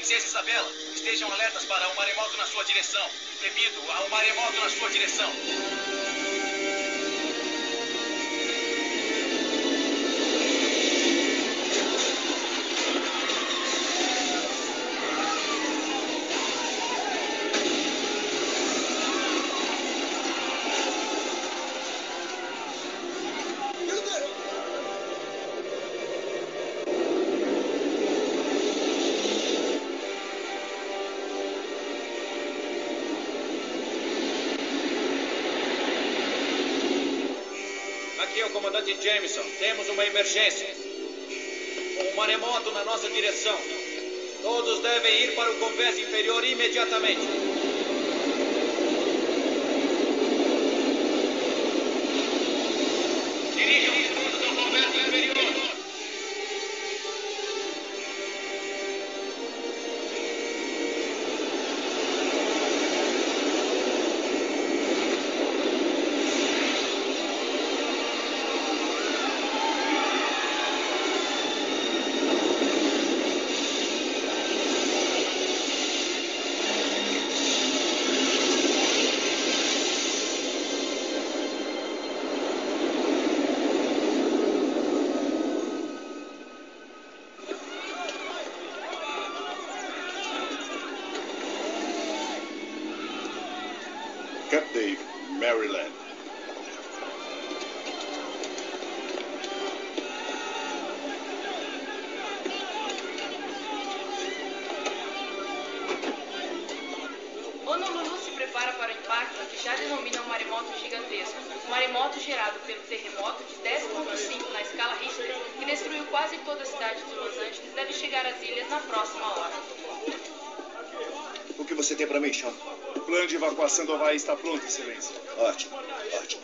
Princesa Isabela, estejam alertas para um maremoto na sua direção. Repito, há um maremoto na sua direção. Aqui é o comandante Jameson. Temos uma emergência. Um maremoto na nossa direção. Todos devem ir para o convés inferior imediatamente. Dirijam-se todos ao convés inferior. Camp Dave, Maryland. Honolulu se prepara para o impacto que já denomina um maremoto gigantesco. Um maremoto gerado pelo terremoto de 10,5 na escala Richter, que destruiu quase toda a cidade de Los Angeles, deve chegar às ilhas na próxima hora. O que você tem para mim, Sean? O plano de evacuação do Havaí está pronto, Excelência. Ótimo, ótimo.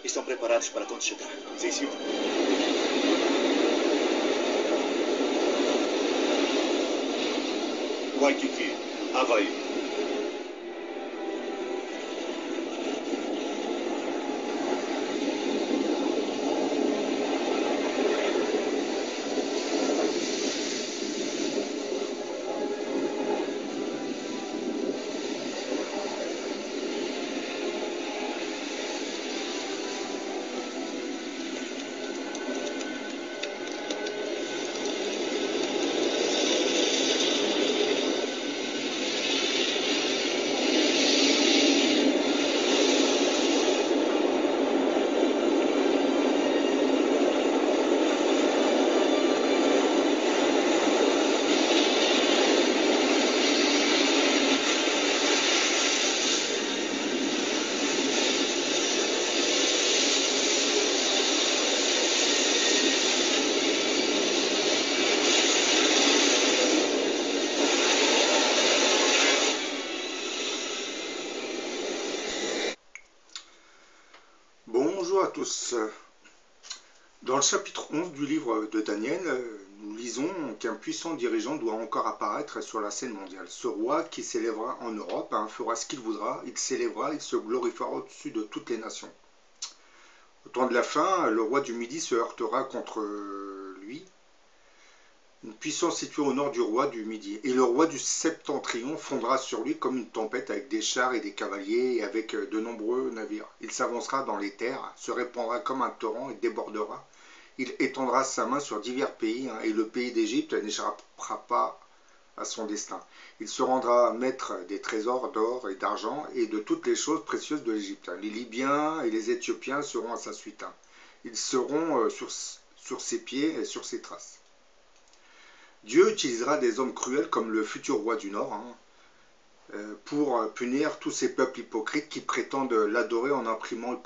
Estão preparados para quando chegar? Sim, senhor. Waikiki, Havaí. Bonjour à tous. Dans le chapitre 11 du livre de Daniel, nous lisons qu'un puissant dirigeant doit encore apparaître sur la scène mondiale. Ce roi qui s'élèvera en Europe fera ce qu'il voudra, il s'élèvera, il se glorifiera au-dessus de toutes les nations. Au temps de la fin, le roi du Midi se heurtera contre lui, une puissance située au nord du roi du Midi. Et le roi du Septentrion fondra sur lui comme une tempête avec des chars et des cavaliers et avec de nombreux navires. Il s'avancera dans les terres, se répandra comme un torrent et débordera. Il étendra sa main sur divers pays et le pays d'Égypte n'échappera pas à son destin. Il se rendra maître des trésors d'or et d'argent et de toutes les choses précieuses de l'Égypte. Les Libyens et les Éthiopiens seront à sa suite. Ils seront sur ses pieds et sur ses traces. Dieu utilisera des hommes cruels comme le futur roi du Nord pour punir tous ces peuples hypocrites qui prétendent l'adorer en imprimant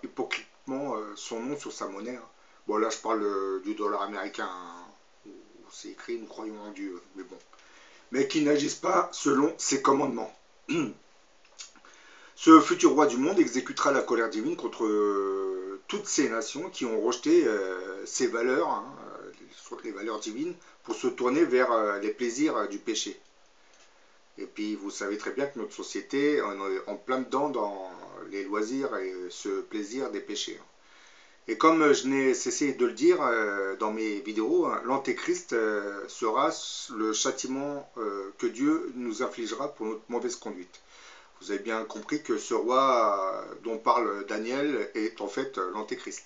hypocritement son nom sur sa monnaie. Bon, là je parle du dollar américain où c'est écrit « Nous croyons en Dieu », mais bon. Mais qui n'agissent pas selon ses commandements. Ce futur roi du monde exécutera la colère divine contre toutes ces nations qui ont rejeté ces valeurs, les valeurs divines, pour se tourner vers les plaisirs du péché. Et puis vous savez très bien que notre société est en plein dedans dans les loisirs et ce plaisir des péchés. Et comme je n'ai cessé de le dire dans mes vidéos, hein, l'Antéchrist sera le châtiment que Dieu nous infligera pour notre mauvaise conduite. Vous avez bien compris que ce roi dont parle Daniel est en fait l'Antéchrist.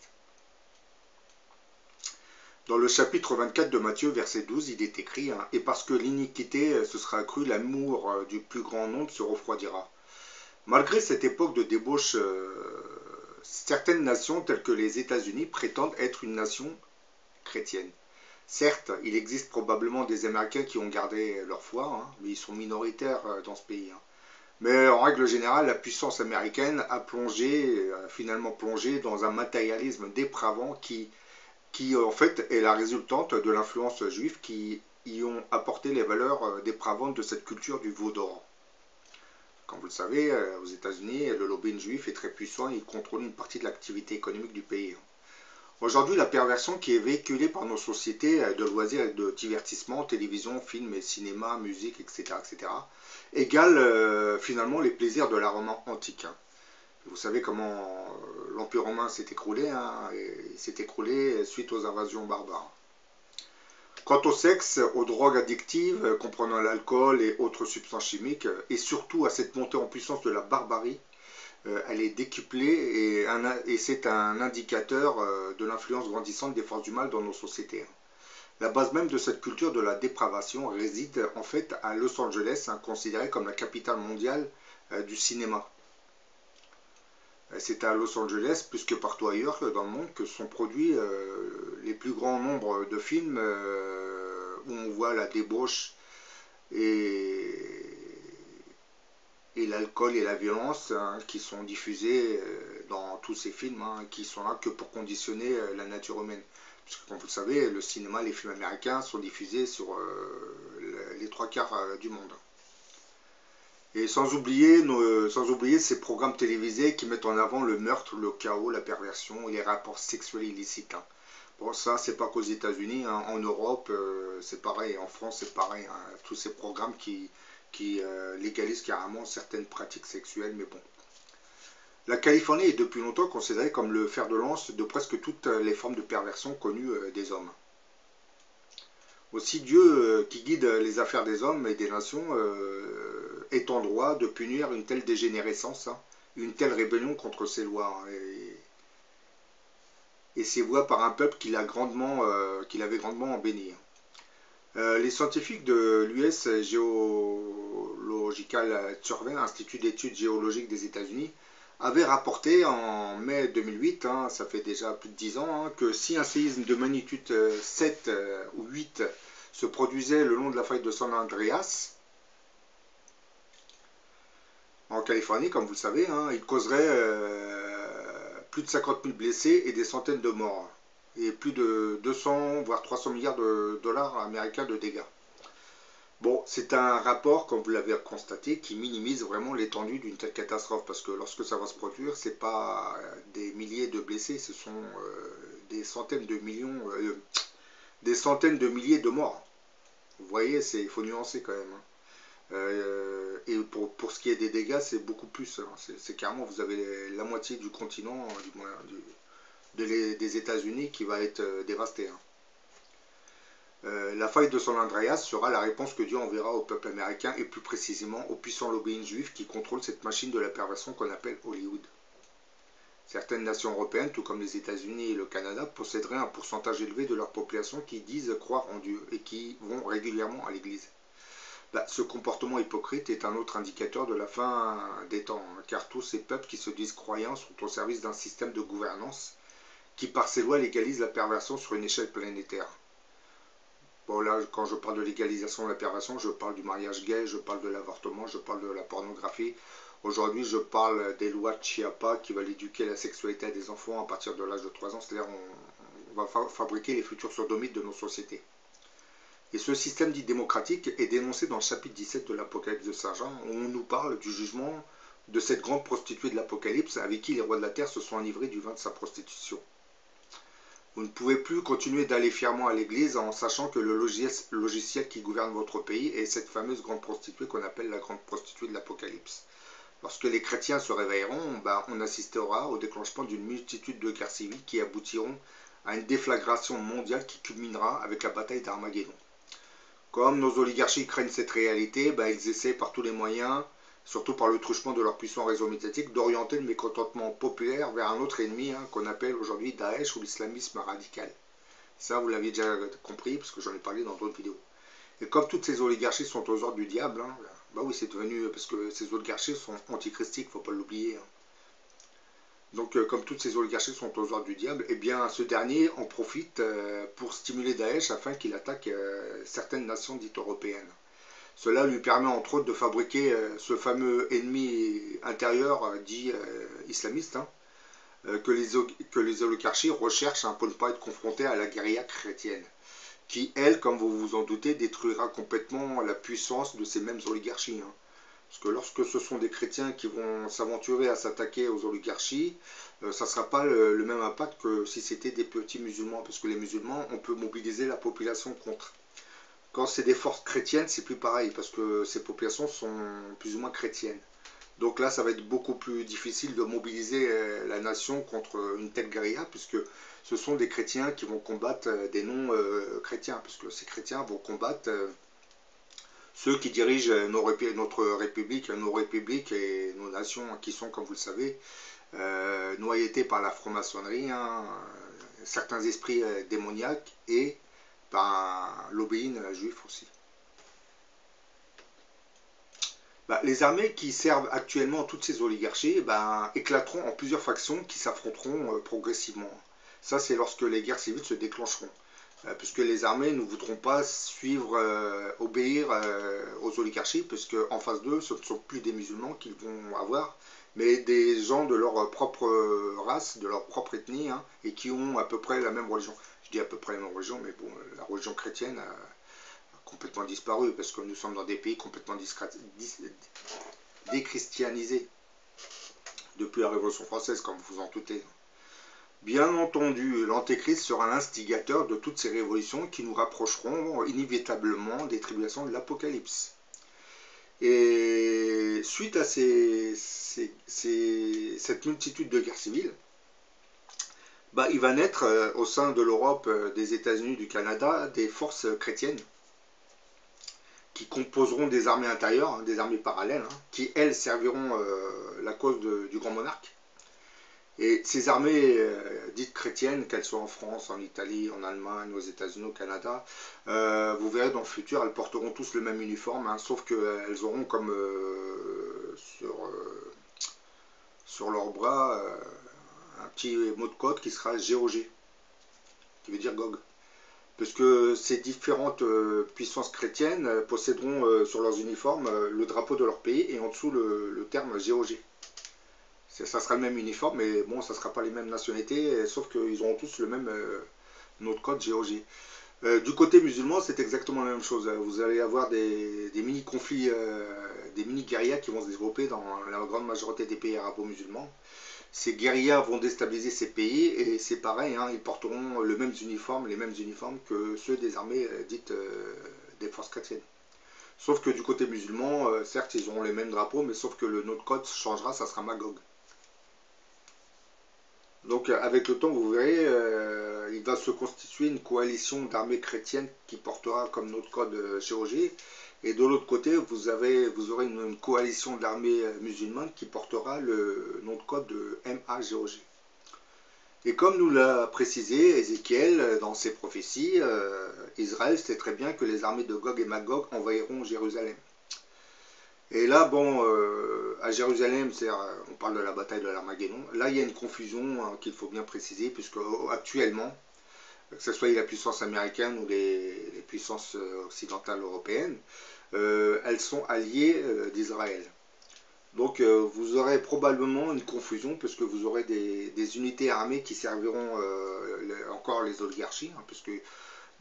Dans le chapitre 24 de Matthieu, verset 12, il est écrit hein, « Et parce que l'iniquité se sera accrue, l'amour du plus grand nombre se refroidira. » Malgré cette époque de débauche, certaines nations, telles que les États-Unis, prétendent être une nation chrétienne. Certes, il existe probablement des Américains qui ont gardé leur foi, hein, mais ils sont minoritaires dans ce pays. Hein. Mais en règle générale, la puissance américaine a finalement plongé dans un matérialisme dépravant qui en fait est la résultante de l'influence juive qui y ont apporté les valeurs dépravantes de cette culture du veau d'or. Comme vous le savez, aux États-Unis, le lobbying juif est très puissant et il contrôle une partie de l'activité économique du pays. Aujourd'hui, la perversion qui est véhiculée par nos sociétés de loisirs et de divertissement, télévision, films, cinéma, musique, etc., égale finalement les plaisirs de la Rome antique. Vous savez comment l'Empire romain s'est écroulé, hein, il s'est écroulé suite aux invasions barbares. Quant au sexe, aux drogues addictives, comprenant l'alcool et autres substances chimiques, et surtout à cette montée en puissance de la barbarie, elle est décuplée et c'est un indicateur de l'influence grandissante des forces du mal dans nos sociétés. La base même de cette culture de la dépravation réside en fait à Los Angeles, hein, considérée comme la capitale mondiale du cinéma. C'est à Los Angeles, plus que partout ailleurs dans le monde, que sont produits les plus grands nombres de films où on voit la débauche et l'alcool et la violence hein, qui sont diffusés dans tous ces films, hein, qui sont là que pour conditionner la nature humaine. Parce que comme vous le savez, le cinéma, les films américains sont diffusés sur les 3/4 du monde. Et sans oublier ces programmes télévisés qui mettent en avant le meurtre, le chaos, la perversion et les rapports sexuels illicites. Hein. Bon, ça, c'est pas qu'aux États-Unis, hein. En Europe, c'est pareil, en France, c'est pareil. Hein. Tous ces programmes qui légalisent carrément certaines pratiques sexuelles, mais bon. La Californie est depuis longtemps considérée comme le fer de lance de presque toutes les formes de perversion connues des hommes. Aussi, Dieu, qui guide les affaires des hommes et des nations, est en droit de punir une telle dégénérescence, hein, une telle rébellion contre ses lois, hein, et ses voies par un peuple qu'il avait grandement béni. Les scientifiques de l'US Geological Survey, Institut d'études géologiques des États-Unis, avaient rapporté en mai 2008, hein, ça fait déjà plus de 10 ans, hein, que si un séisme de magnitude 7 ou 8 se produisait le long de la faille de San Andreas, en Californie, comme vous le savez, hein, il causerait plus de 50 000 blessés et des centaines de morts, et plus de 200 voire 300 milliards de dollars américains de dégâts. Bon, c'est un rapport, comme vous l'avez constaté, qui minimise vraiment l'étendue d'une telle catastrophe, parce que lorsque ça va se produire, ce n'est pas des milliers de blessés, ce sont des centaines de millions, des centaines de milliers de morts. Vous voyez, il faut nuancer quand même. Hein. Et pour ce qui est des dégâts, c'est beaucoup plus. Hein. C'est carrément, vous avez la moitié du continent, des États-Unis qui va être dévasté. Hein. La faille de San Andreas sera la réponse que Dieu enverra au peuple américain et plus précisément au puissant lobbying juif qui contrôle cette machine de la perversion qu'on appelle Hollywood. Certaines nations européennes, tout comme les États-Unis et le Canada, posséderaient un pourcentage élevé de leur population qui disent croire en Dieu et qui vont régulièrement à l'église. Ce comportement hypocrite est un autre indicateur de la fin des temps, hein, car tous ces peuples qui se disent croyants sont au service d'un système de gouvernance qui par ses lois légalise la perversion sur une échelle planétaire. Bon là, quand je parle de légalisation de la perversion, je parle du mariage gay, je parle de l'avortement, je parle de la pornographie. Aujourd'hui, je parle des lois de Chiapa qui veulent éduquer la sexualité à des enfants à partir de l'âge de 3 ans, c'est-à-dire on va fabriquer les futurs sodomites de nos sociétés. Et ce système dit démocratique est dénoncé dans le chapitre 17 de l'Apocalypse de Saint Jean, où on nous parle du jugement de cette grande prostituée de l'Apocalypse avec qui les rois de la terre se sont enivrés du vin de sa prostitution. Vous ne pouvez plus continuer d'aller fièrement à l'église en sachant que le logiciel qui gouverne votre pays est cette fameuse grande prostituée qu'on appelle la grande prostituée de l'Apocalypse. Lorsque les chrétiens se réveilleront, on assistera au déclenchement d'une multitude de guerres civiles qui aboutiront à une déflagration mondiale qui culminera avec la bataille d'Armageddon. Comme nos oligarchies craignent cette réalité, ils essaient par tous les moyens, surtout par le truchement de leur puissant réseau médiatique, d'orienter le mécontentement populaire vers un autre ennemi qu'on appelle aujourd'hui Daesh ou l'islamisme radical. Ça, vous l'avez déjà compris, parce que j'en ai parlé dans d'autres vidéos. Et comme toutes ces oligarchies sont aux ordres du diable, oui, c'est devenu, parce que ces oligarchies sont antichristiques, il ne faut pas l'oublier. Donc, comme toutes ces oligarchies sont aux ordres du diable, eh bien, ce dernier en profite pour stimuler Daesh afin qu'il attaque certaines nations dites européennes. Cela lui permet entre autres de fabriquer ce fameux ennemi intérieur dit islamiste, que les oligarchies recherchent pour ne pas être confrontées à la guérilla chrétienne, qui, elle, comme vous vous en doutez, détruira complètement la puissance de ces mêmes oligarchies. Parce que lorsque ce sont des chrétiens qui vont s'aventurer à s'attaquer aux oligarchies, ça ne sera pas le même impact que si c'était des petits musulmans, parce que les musulmans, on peut mobiliser la population contre. Quand c'est des forces chrétiennes, c'est plus pareil, parce que ces populations sont plus ou moins chrétiennes. Donc là, ça va être beaucoup plus difficile de mobiliser la nation contre une telle guérilla, puisque ce sont des chrétiens qui vont combattre des non-chrétiens, puisque ces chrétiens vont combattre ceux qui dirigent notre république, nos républiques et nos nations, qui sont, comme vous le savez, noyautés par la franc-maçonnerie, certains esprits démoniaques et par l'obéine juif aussi. Les armées qui servent actuellement toutes ces oligarchies éclateront en plusieurs factions qui s'affronteront progressivement. Ça, c'est lorsque les guerres civiles se déclencheront. Puisque les armées ne voudront pas suivre, obéir aux oligarchies, puisque en face d'eux, ce ne sont plus des musulmans qu'ils vont avoir, mais des gens de leur propre race, de leur propre ethnie, et qui ont à peu près la même religion. Je dis à peu près la même religion, mais bon, la religion chrétienne a complètement disparu, parce que nous sommes dans des pays complètement déchristianisés depuis la Révolution française, comme vous en doutez. Bien entendu, l'Antéchrist sera l'instigateur de toutes ces révolutions qui nous rapprocheront inévitablement des tribulations de l'Apocalypse. Et suite à cette multitude de guerres civiles, il va naître au sein de l'Europe, des États-Unis, du Canada, des forces chrétiennes qui composeront des armées intérieures, des armées parallèles, qui, elles, serviront la cause du grand monarque. Et ces armées dites chrétiennes, qu'elles soient en France, en Italie, en Allemagne, aux États-Unis, au Canada, vous verrez dans le futur, elles porteront tous le même uniforme, sauf qu'elles auront comme sur leur bras un petit mot de code qui sera GOG, qui veut dire GOG. Parce que ces différentes puissances chrétiennes posséderont sur leurs uniformes le drapeau de leur pays et en dessous le terme GOG. Ça sera le même uniforme, mais bon, ça ne sera pas les mêmes nationalités, sauf qu'ils auront tous le même nom de code GOG. Du côté musulman, c'est exactement la même chose. Vous allez avoir des mini-conflits, des mini-guérillas qui vont se développer dans la grande majorité des pays arabo-musulmans. Ces guérillas vont déstabiliser ces pays, et c'est pareil, ils porteront les mêmes uniformes que ceux des armées dites des forces chrétiennes. Sauf que du côté musulman, certes, ils auront les mêmes drapeaux, mais sauf que le nom de code changera, ça sera Magog. Donc avec le temps, vous verrez, il va se constituer une coalition d'armées chrétiennes qui portera comme notre code GOG. Et de l'autre côté, vous aurez une coalition d'armées musulmanes qui portera le nom de code de MAGOG. Et comme nous l'a précisé Ézéchiel dans ses prophéties, Israël sait très bien que les armées de Gog et Magog envahiront Jérusalem. Et là, à Jérusalem, on parle de la bataille de l'Armageddon. Là, il y a une confusion qu'il faut bien préciser, puisque actuellement, que ce soit la puissance américaine ou les puissances occidentales européennes, elles sont alliées d'Israël. Donc, vous aurez probablement une confusion, puisque vous aurez des unités armées qui serviront encore les oligarchies, puisque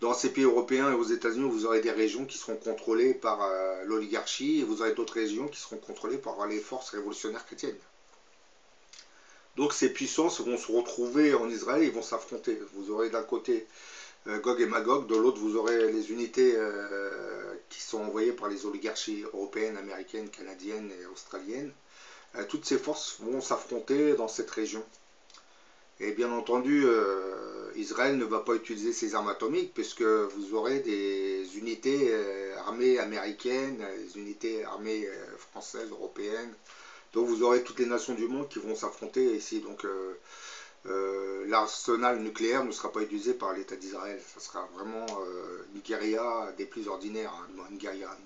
dans ces pays européens et aux États-Unis, vous aurez des régions qui seront contrôlées par l'oligarchie, et vous aurez d'autres régions qui seront contrôlées par les forces révolutionnaires chrétiennes. Donc ces puissances vont se retrouver en Israël et vont s'affronter. Vous aurez d'un côté Gog et Magog, de l'autre vous aurez les unités qui sont envoyées par les oligarchies européennes, américaines, canadiennes et australiennes toutes ces forces vont s'affronter dans cette région. Et bien entendu, Israël ne va pas utiliser ses armes atomiques, puisque vous aurez des unités armées américaines, des unités armées françaises, européennes. Donc vous aurez toutes les nations du monde qui vont s'affronter ici. Donc l'arsenal nucléaire ne sera pas utilisé par l'État d'Israël. Ça sera vraiment une guérilla des plus ordinaires, hein, une guérilla,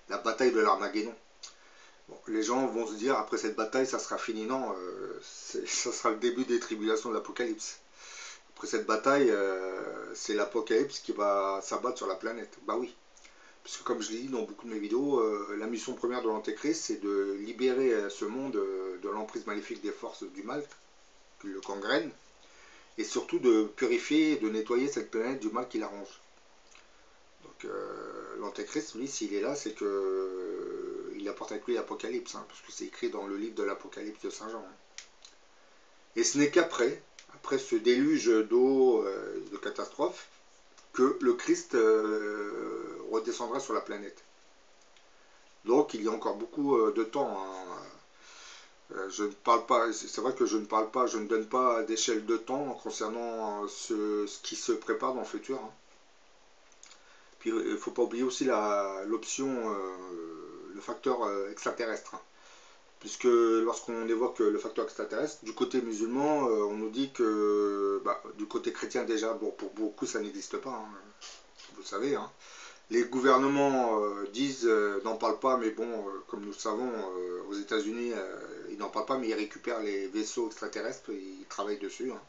la bataille de l'Armageddon. Bon, les gens vont se dire, après cette bataille, ça sera fini. Non, ça sera le début des tribulations de l'Apocalypse. Après cette bataille, c'est l'Apocalypse qui va s'abattre sur la planète. Bah oui. Parce que comme je l'ai dit dans beaucoup de mes vidéos, la mission première de l'Antéchrist, c'est de libérer ce monde de l'emprise maléfique des forces du mal, qui le gangrène, et surtout de purifier et de nettoyer cette planète du mal qui l'arrange. Donc l'Antéchrist, lui, s'il est là, c'est que il apporte avec lui l'Apocalypse, hein, parce que c'est écrit dans le livre de l'Apocalypse de Saint Jean. Hein. Et ce n'est qu'après, après ce déluge d'eau, de catastrophe, que le Christ redescendra sur la planète. Donc il y a encore beaucoup de temps. Hein. Je ne parle pas, c'est vrai que je ne parle pas, je ne donne pas d'échelle de temps concernant ce qui se prépare dans le futur. Hein. Puis il ne faut pas oublier aussi l'option, le facteur extraterrestre. Hein. Puisque lorsqu'on évoque le facteur extraterrestre, du côté musulman, on nous dit que, du côté chrétien déjà, bon, pour beaucoup ça n'existe pas, hein, vous le savez. Hein. Les gouvernements disent, n'en parlent pas, mais bon, comme nous le savons, aux États-Unis, ils n'en parlent pas, mais ils récupèrent les vaisseaux extraterrestres, ils travaillent dessus. Hein.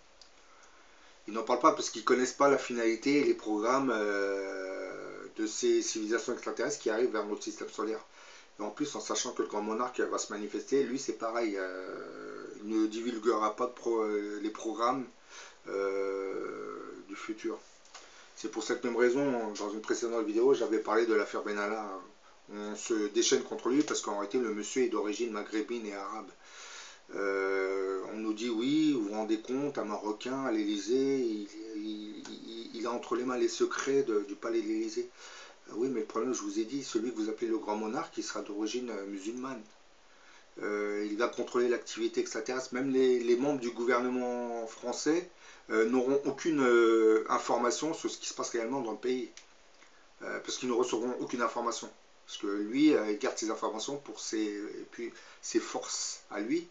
Ils n'en parlent pas parce qu'ils ne connaissent pas la finalité et les programmes de ces civilisations extraterrestres qui arrivent vers notre système solaire. Et en plus, en sachant que le grand monarque va se manifester, lui c'est pareil, il ne divulguera pas les programmes du futur. C'est pour cette même raison, dans une précédente vidéo, j'avais parlé de l'affaire Benalla. On se déchaîne contre lui parce qu'en réalité, le monsieur est d'origine maghrébine et arabe. On nous dit, oui, vous vous rendez compte, un Marocain à l'Élysée, il a entre les mains les secrets du palais de l'Élysée. Oui, mais le problème, je vous ai dit, celui que vous appelez le grand monarque, il sera d'origine musulmane. Il va contrôler l'activité extraterrestre. Même les membres du gouvernement français n'auront aucune information sur ce qui se passe réellement dans le pays. Parce qu'ils ne recevront aucune information. Parce que lui, il garde ses informations pour ses forces à lui.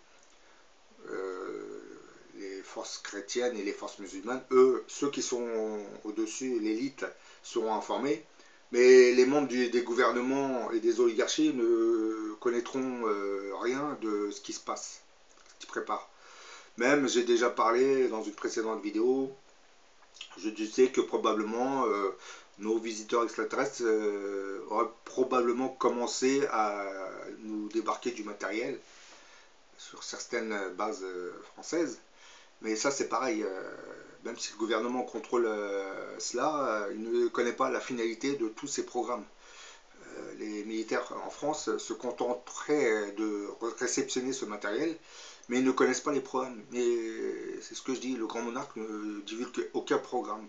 Les forces chrétiennes et les forces musulmanes, eux, ceux qui sont au-dessus, l'élite, seront informés. Mais les membres des gouvernements et des oligarchies ne connaîtront rien de ce qui se passe, ce qui se prépare. Même, j'ai déjà parlé dans une précédente vidéo, je disais que probablement nos visiteurs extraterrestres auraient probablement commencé à nous débarquer du matériel sur certaines bases françaises. Mais ça c'est pareil, même si le gouvernement contrôle cela, il ne connaît pas la finalité de tous ces programmes. Les militaires en France se contenteraient de réceptionner ce matériel, mais ils ne connaissent pas les programmes. Mais c'est ce que je dis, le grand monarque ne divulgue aucun programme.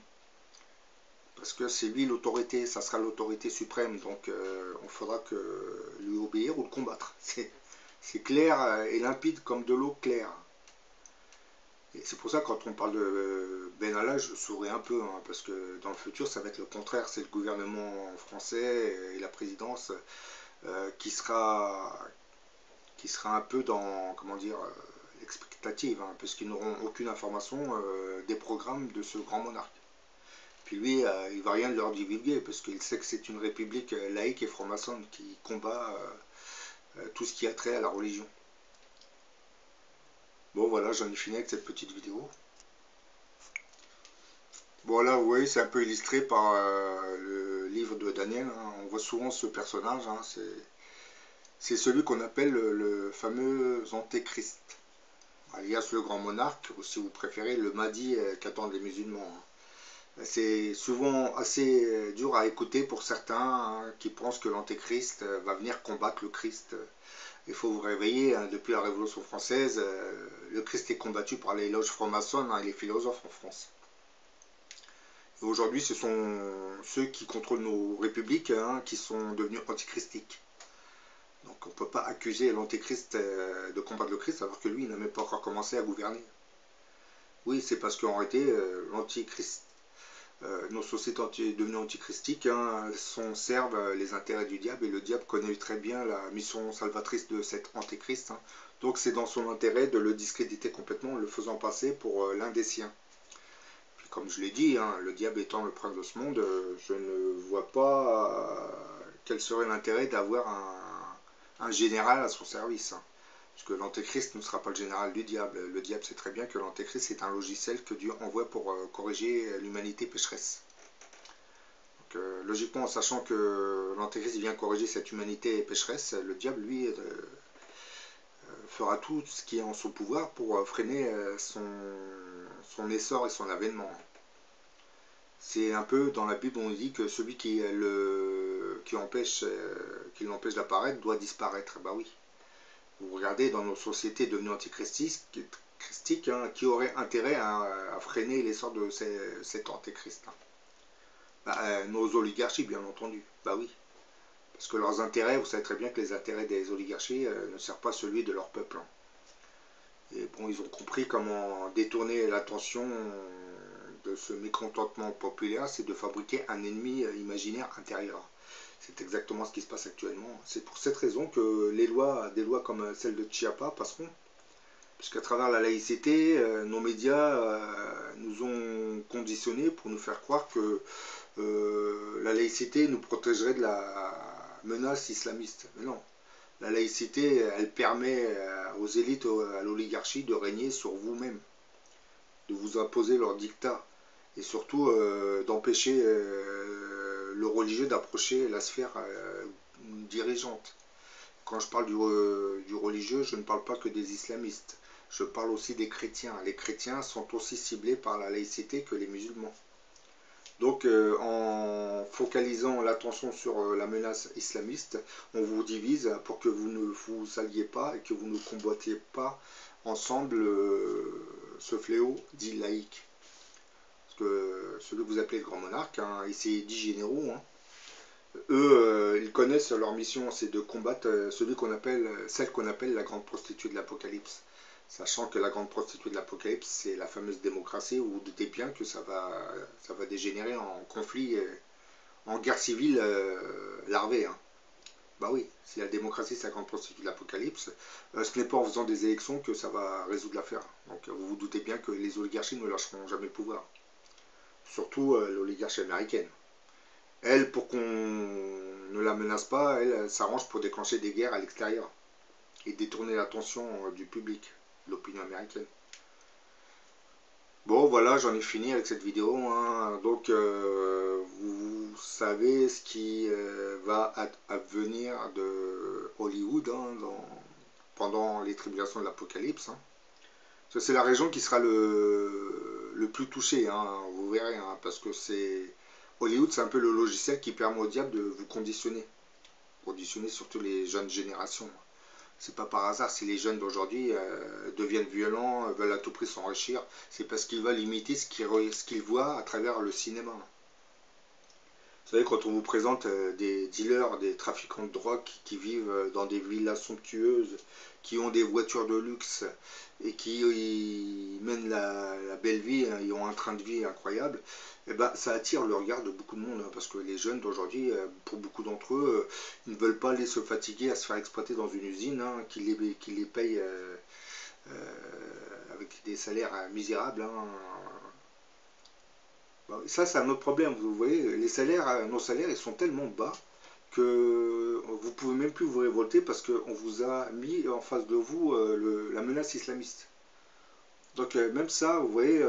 Parce que c'est lui l'autorité, ça sera l'autorité suprême, donc il faudra lui obéir ou le combattre. C'est clair et limpide comme de l'eau claire. Et c'est pour ça que quand on parle de Benalla, je souris un peu, hein, parce que dans le futur, ça va être le contraire. C'est le gouvernement français et la présidence qui sera un peu dans, comment dire, l'expectative, hein, parce qu'ils n'auront aucune information des programmes de ce grand monarque. Puis lui, il ne va rien leur divulguer, parce qu'il sait que c'est une république laïque et franc-maçonne qui combat tout ce qui a trait à la religion. Bon voilà, j'en ai fini avec cette petite vidéo. Bon là, vous voyez, c'est un peu illustré par le livre de Daniel. Hein. On voit souvent ce personnage. Hein. C'est celui qu'on appelle le fameux Antéchrist. Alias le grand monarque, ou si vous préférez, le Mahdi qu'attendent les musulmans. Hein. C'est souvent assez dur à écouter pour certains hein, qui pensent que l'Antéchrist va venir combattre le Christ. Il faut vous réveiller, hein, depuis la Révolution française, le Christ est combattu par les loges franc-maçonnes et les philosophes en France. Aujourd'hui, ce sont ceux qui contrôlent nos républiques hein, qui sont devenus antichristiques. Donc on ne peut pas accuser l'antéchrist de combattre le Christ alors que lui, il n'a même pas encore commencé à gouverner. Oui, c'est parce qu'en réalité, l'antichrist, nos sociétés devenues antichristiques hein, servent les intérêts du diable, et le diable connaît très bien la mission salvatrice de cet antéchrist. Hein. Donc c'est dans son intérêt de le discréditer complètement en le faisant passer pour l'un des siens. Puis comme je l'ai dit, hein, le diable étant le prince de ce monde, je ne vois pas quel serait l'intérêt d'avoir un général à son service. Hein. Parce que l'antéchrist ne sera pas le général du diable. Le diable sait très bien que l'antéchrist est un logiciel que Dieu envoie pour corriger l'humanité pécheresse. Donc, logiquement, en sachant que l'antéchrist vient corriger cette humanité pécheresse, le diable, lui, fera tout ce qui est en son pouvoir pour freiner son essor et son avènement. C'est un peu dans la Bible, on dit que celui qui l'empêche d'apparaître doit disparaître. Bah oui. Vous regardez dans nos sociétés devenues antichristiques, hein, qui aurait intérêt à freiner l'essor de cet antéchrist. Hein. Bah, nos oligarchies, bien entendu. Bah oui. Parce que leurs intérêts, vous savez très bien que les intérêts des oligarchies ne servent pas celui de leur peuple. Hein. Et bon, ils ont compris comment détourner l'attention de ce mécontentement populaire, c'est de fabriquer un ennemi imaginaire intérieur. C'est exactement ce qui se passe actuellement. C'est pour cette raison que des lois comme celle de Chiapa passeront. Puisqu'à travers la laïcité, nos médias nous ont conditionnés pour nous faire croire que la laïcité nous protégerait de la menace islamiste. Mais non. La laïcité, elle permet aux élites, à l'oligarchie de régner sur vous-même, de vous imposer leur dictat, et surtout d'empêcher le religieux d'approcher la sphère dirigeante. Quand je parle du religieux, je ne parle pas que des islamistes, je parle aussi des chrétiens. Les chrétiens sont aussi ciblés par la laïcité que les musulmans. Donc en focalisant l'attention sur la menace islamiste, on vous divise pour que vous ne vous alliez pas et que vous ne combattiez pas ensemble ce fléau dit laïque. Parce que celui que vous appelez le grand monarque, hein, et ses 10 généraux, hein, eux, ils connaissent leur mission, c'est de combattre celle qu'on appelle la grande prostituée de l'Apocalypse. Sachant que la grande prostituée de l'Apocalypse, c'est la fameuse démocratie, où vous doutez bien que ça va dégénérer en conflit, en guerre civile larvée. Hein. Bah oui, si la démocratie c'est la grande prostituée de l'Apocalypse, ce n'est pas en faisant des élections que ça va résoudre l'affaire. Donc vous vous doutez bien que les oligarchies ne lâcheront jamais le pouvoir. Surtout l'oligarchie américaine. Elle, pour qu'on ne la menace pas, elle s'arrange pour déclencher des guerres à l'extérieur et détourner l'attention du public, de l'opinion américaine. Bon, voilà, j'en ai fini avec cette vidéo. Hein. Donc, vous savez ce qui va advenir de Hollywood hein, pendant les tribulations de l'Apocalypse. Hein. C'est la région qui sera le plus touchée, hein, vous verrez, hein, parce que Hollywood, c'est un peu le logiciel qui permet au diable de vous conditionner surtout les jeunes générations. C'est pas par hasard si les jeunes d'aujourd'hui deviennent violents, veulent à tout prix s'enrichir, c'est parce qu'ils veulent imiter ce qu'ils voient à travers le cinéma. Vous savez, quand on vous présente des dealers, des trafiquants de drogue qui vivent dans des villas somptueuses, qui ont des voitures de luxe et qui mènent la belle vie, hein, ils ont un train de vie incroyable, et ben, ça attire le regard de beaucoup de monde, hein, parce que les jeunes d'aujourd'hui, pour beaucoup d'entre eux, ils ne veulent pas aller se fatiguer à se faire exploiter dans une usine hein, qui les paye avec des salaires misérables. Hein. Ça, c'est un autre problème, vous voyez, nos salaires, ils sont tellement bas que vous pouvez même plus vous révolter parce qu'on vous a mis en face de vous la menace islamiste. Donc même ça, vous voyez,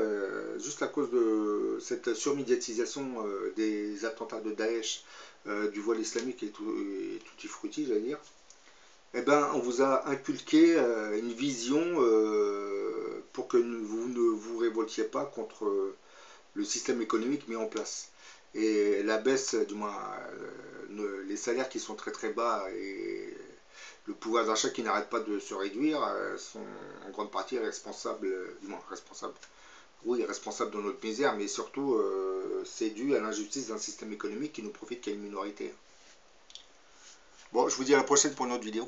juste à cause de cette surmédiatisation des attentats de Daesh, du voile islamique et tutti frutti, j'allais dire, eh ben, on vous a inculqué une vision pour que vous ne vous révoltiez pas contre le système économique mis en place. Et la baisse, du moins les salaires qui sont très très bas et le pouvoir d'achat qui n'arrête pas de se réduire sont en grande partie responsables de notre misère, mais surtout c'est dû à l'injustice d'un système économique qui ne profite qu'à une minorité. Bon, je vous dis à la prochaine pour une autre vidéo.